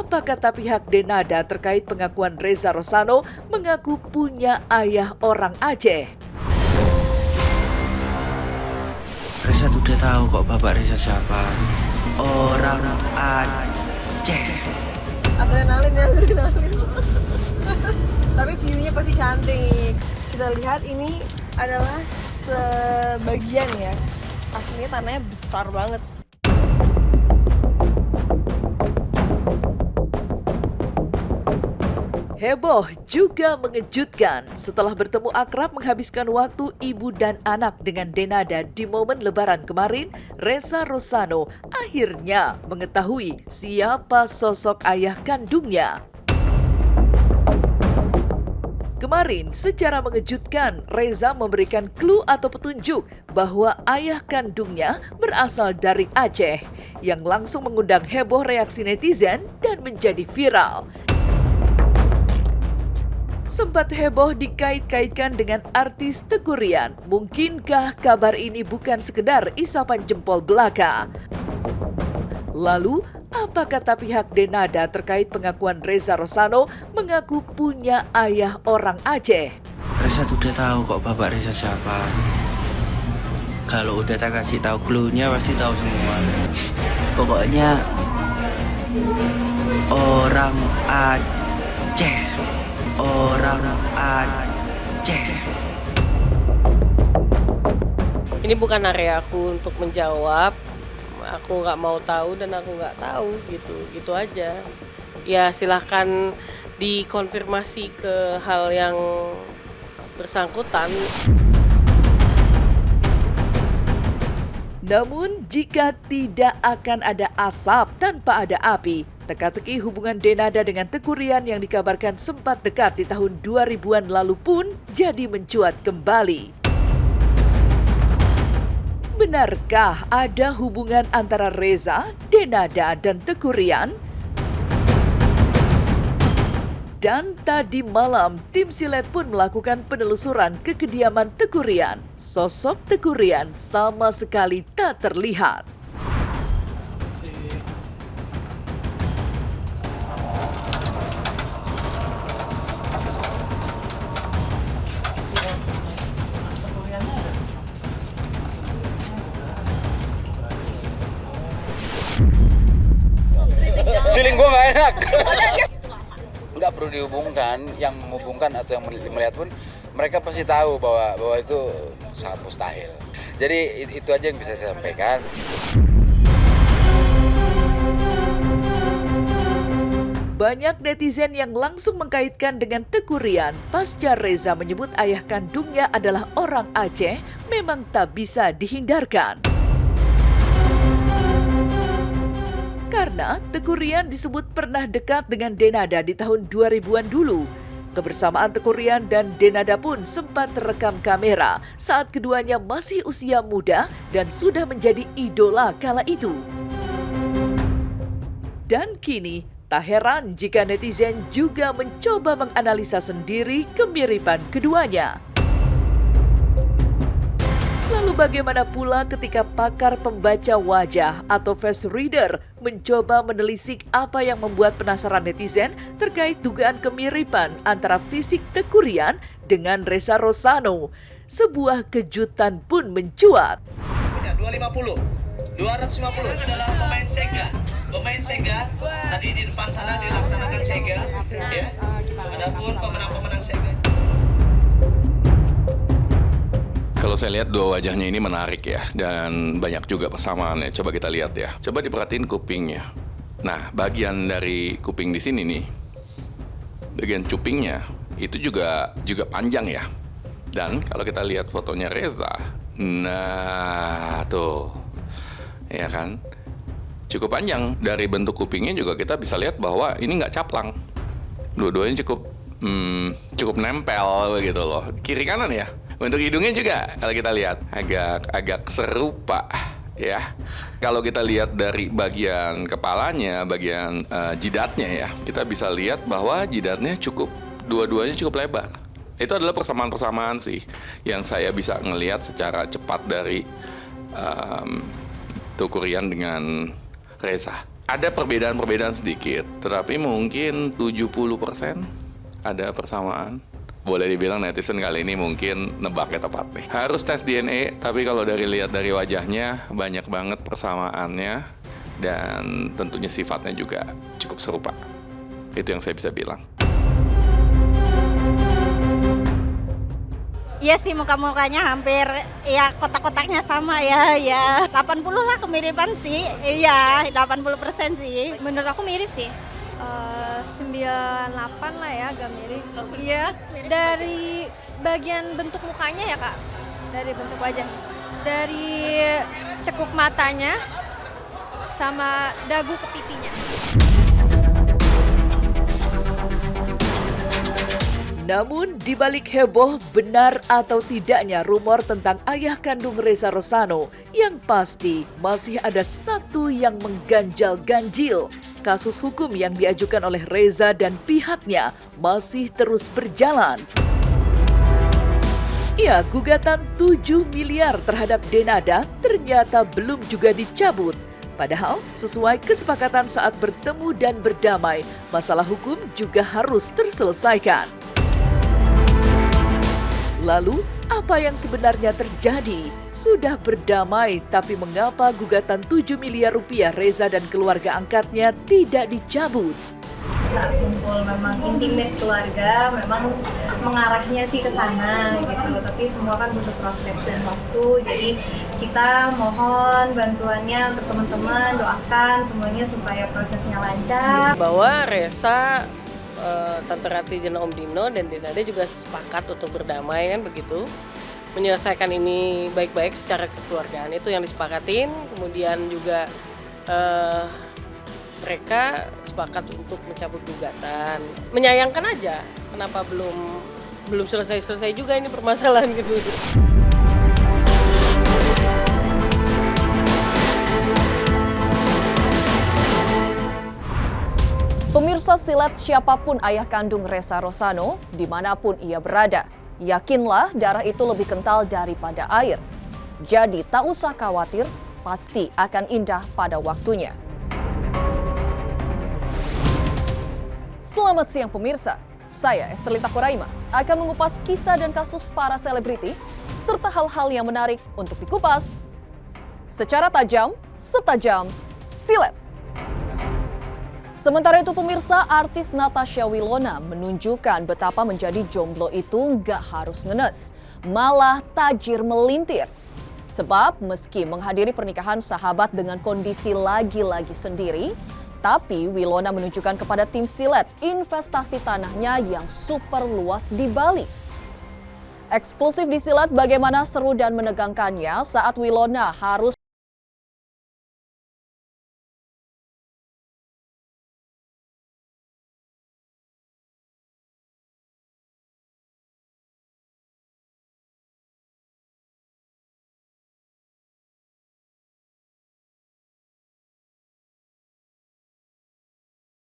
Apa kata pihak Denada terkait pengakuan Reza Rosano mengaku punya ayah orang Aceh? Reza tuh udah tahu kok bapak Reza siapa. Orang Aceh. Adrenalin. Tapi view-nya pasti cantik. Kita lihat ini adalah sebagian ya. Aslinya tanahnya besar banget. Heboh juga mengejutkan setelah bertemu akrab menghabiskan waktu ibu dan anak dengan Denada di momen Lebaran kemarin, Reza Rosano akhirnya mengetahui siapa sosok ayah kandungnya. Kemarin, secara mengejutkan, Reza memberikan clue atau petunjuk bahwa ayah kandungnya berasal dari Aceh, yang langsung mengundang heboh reaksi netizen dan menjadi viral. Sempat heboh dikait-kaitkan dengan artis Teuku Ryan. Mungkinkah kabar ini bukan sekedar isapan jempol belaka? Lalu, apa kata pihak Denada terkait pengakuan Reza Rosano mengaku punya ayah orang Aceh? Reza tuh udah tahu kok bapak Reza siapa. Kalau udah tak kasih tahu clue-nya pasti tahu semua. Pokoknya orang Aceh. Orang Aceh. Ini bukan area aku untuk menjawab. Aku nggak mau tahu dan aku nggak tahu gitu aja. Ya silahkan dikonfirmasi ke hal yang bersangkutan. Namun, jika tidak akan ada asap tanpa ada api, teka-teki hubungan Denada dengan Teuku Ryan yang dikabarkan sempat dekat di tahun 2000-an lalu pun jadi mencuat kembali. Benarkah ada hubungan antara Reza, Denada, dan Teuku Ryan? Dan tadi malam, tim Silet pun melakukan penelusuran ke kediaman Teuku Ryan. Sosok Teuku Ryan sama sekali tak terlihat. Feeling gue gak enak. Nggak perlu dihubungkan, yang menghubungkan atau yang melihat pun mereka pasti tahu bahwa itu sangat mustahil. Jadi itu aja yang bisa saya sampaikan. Banyak netizen yang langsung mengkaitkan dengan Teuku Ryan pasca Reza menyebut ayah kandungnya adalah orang Aceh memang tak bisa dihindarkan. Karena Teuku Ryan disebut pernah dekat dengan Denada di tahun 2000-an dulu. Kebersamaan Teuku Ryan dan Denada pun sempat terekam kamera saat keduanya masih usia muda dan sudah menjadi idola kala itu. Dan kini, tak heran jika netizen juga mencoba menganalisa sendiri kemiripan keduanya. Lalu bagaimana pula ketika pakar pembaca wajah atau face reader mencoba menelisik apa yang membuat penasaran netizen terkait dugaan kemiripan antara fisik Teuku Ryan dengan Reza Rosano. Sebuah kejutan pun mencuat. 250, 250 adalah pemain Sega. Pemain Sega tadi di depan sana dilaksanakan Sega, ya. Adapun pemenang-pemenang Sega. Kalau saya lihat dua wajahnya ini menarik ya, dan banyak juga persamaannya. Coba kita lihat ya. Coba diperhatiin kupingnya. Nah, bagian dari kuping di sini nih, bagian cupingnya itu juga panjang ya. Dan kalau kita lihat fotonya Reza, nah tuh, ya kan, cukup panjang. Dari bentuk kupingnya juga kita bisa lihat bahwa ini nggak caplang. Dua-duanya cukup nempel begitu loh. Kiri kanan ya. Untuk hidungnya juga kalau kita lihat agak serupa ya. Kalau kita lihat dari bagian kepalanya, bagian jidatnya ya, kita bisa lihat bahwa jidatnya dua-duanya cukup lebar. Itu adalah persamaan-persamaan sih yang saya bisa ngelihat secara cepat dari Teuku Ryan dengan Reza. Ada perbedaan-perbedaan sedikit, tetapi mungkin 70% ada persamaan. Boleh dibilang netizen kali ini mungkin nebaknya tepat nih. Harus tes DNA, tapi kalau lihat dari wajahnya banyak banget persamaannya dan tentunya sifatnya juga cukup serupa. Itu yang saya bisa bilang. Iya sih, muka-mukanya hampir ya, kotak-kotaknya sama ya 80 lah kemiripan sih. Iya, 80% sih. Menurut aku mirip sih. 98 lah ya, agak mirip. Iya, dari bagian bentuk mukanya ya Kak, dari bentuk wajah, dari cekup matanya, sama dagu ke pipinya. Namun, di balik heboh benar atau tidaknya rumor tentang ayah kandung Reza Rosano, yang pasti masih ada satu yang mengganjal-ganjil. Kasus hukum yang diajukan oleh Reza dan pihaknya masih terus berjalan. Ya, gugatan 7 miliar terhadap Denada ternyata belum juga dicabut. Padahal sesuai kesepakatan saat bertemu dan berdamai, masalah hukum juga harus terselesaikan. Lalu, apa yang sebenarnya terjadi? Sudah berdamai, tapi mengapa gugatan 7 miliar rupiah Reza dan keluarga angkatnya tidak dicabut? Saat kumpul memang intimate keluarga, memang mengarahnya sih ke sana gitu. Tapi semua kan butuh proses dan waktu. Jadi kita mohon bantuannya untuk teman-teman, doakan semuanya supaya prosesnya lancar. Bahwa Reza, Tante Ratih dan Om Dino dan Denada juga sepakat untuk berdamai kan begitu, menyelesaikan ini baik-baik secara kekeluargaan, itu yang disepakatin. Kemudian juga mereka sepakat untuk mencabut gugatan. Menyayangkan aja kenapa belum selesai juga ini permasalahan gitu. Pemirsa, silat siapapun ayah kandung Reza Rosano, dimanapun ia berada, yakinlah darah itu lebih kental daripada air. Jadi tak usah khawatir, pasti akan indah pada waktunya. Selamat siang pemirsa, saya Esterlita Koraima akan mengupas kisah dan kasus para selebriti, serta hal-hal yang menarik untuk dikupas secara tajam, setajam silet. Sementara itu pemirsa, artis Natasha Wilona menunjukkan betapa menjadi jomblo itu nggak harus ngenes, malah tajir melintir. Sebab meski menghadiri pernikahan sahabat dengan kondisi lagi-lagi sendiri, tapi Wilona menunjukkan kepada tim silet investasi tanahnya yang super luas di Bali. Eksklusif di silet bagaimana seru dan menegangkannya saat Wilona harus